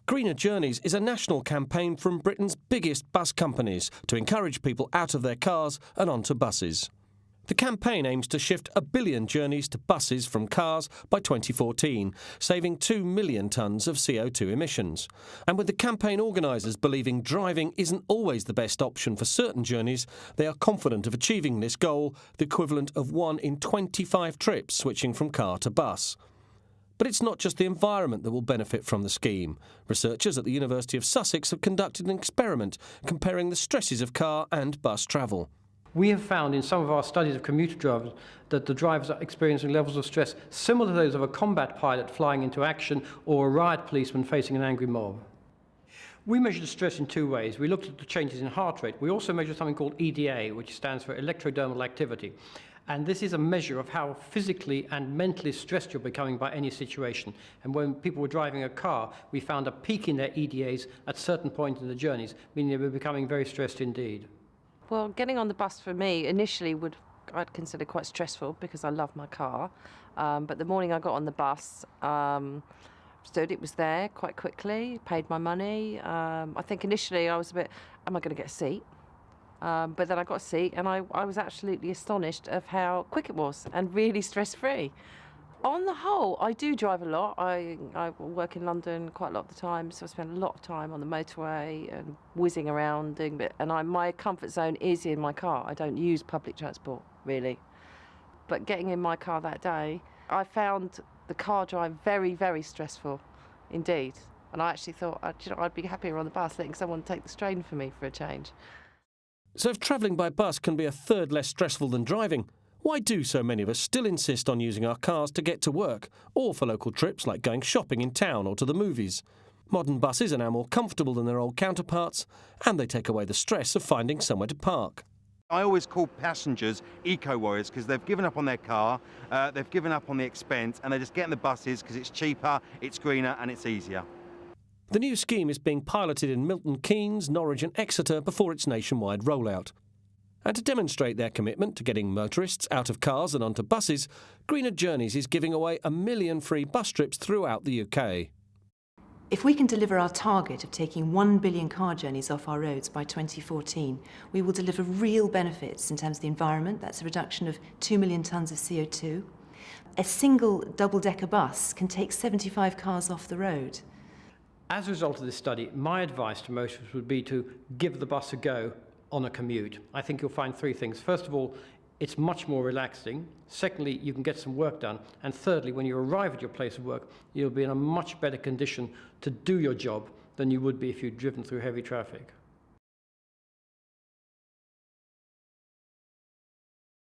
Greener Journeys is a national campaign from Britain's biggest bus companies to encourage people out of their cars and onto buses. The campaign aims to shift 1 billion journeys to buses from cars by 2014, saving 2 million tonnes of CO2 emissions. And with the campaign organisers believing driving isn't always the best option for certain journeys, they are confident of achieving this goal, the equivalent of 1 in 25 trips switching from car to bus. But it's not just the environment that will benefit from the scheme. Researchers at the University of Sussex have conducted an experiment comparing the stresses of car and bus travel. We have found in some of our studies of commuter drivers that the drivers are experiencing levels of stress similar to those of a combat pilot flying into action or a riot policeman facing an angry mob. We measured stress in 2 ways. We looked at the changes in heart rate. We also measured something called EDA, which stands for electrodermal activity. And this is a measure of how physically and mentally stressed you're becoming by any situation. And when people were driving a car, we found a peak in their EDAs at certain points in the journeys, meaning they were becoming very stressed indeed. Well, getting on the bus for me initially I'd consider quite stressful because I love my car. But the morning I got on the bus, it was there quite quickly, paid my money. I think initially I was a bit, am I going to get a seat? But then I got a seat and I was absolutely astonished of how quick it was and really stress-free. On the whole, I do drive a lot. I work in London quite a lot of the time, so I spend a lot of time on the motorway and whizzing around doing bit. And my comfort zone is in my car. I don't use public transport, really. But getting in my car that day, I found the car drive very, very stressful indeed. And I actually thought, I'd be happier on the bus letting someone take the strain for me for a change. So if travelling by bus can be a third less stressful than driving, why do so many of us still insist on using our cars to get to work, or for local trips like going shopping in town or to the movies? Modern buses are now more comfortable than their old counterparts, and they take away the stress of finding somewhere to park. I always call passengers eco-warriors because they've given up on their car, they've given up on the expense, and they just get in the buses because it's cheaper, it's greener and it's easier. The new scheme is being piloted in Milton, Keynes, Norwich and Exeter before its nationwide rollout. And to demonstrate their commitment to getting motorists out of cars and onto buses, Greener Journeys is giving away 1 million free bus trips throughout the UK. If we can deliver our target of taking 1 billion car journeys off our roads by 2014, we will deliver real benefits in terms of the environment. That's a reduction of 2 million tonnes of CO2. A single double-decker bus can take 75 cars off the road. As a result of this study, my advice to motorists would be to give the bus a go on a commute. I think you'll find 3 things. First of all, it's much more relaxing. Secondly, you can get some work done. And thirdly, when you arrive at your place of work, you'll be in a much better condition to do your job than you would be if you'd driven through heavy traffic.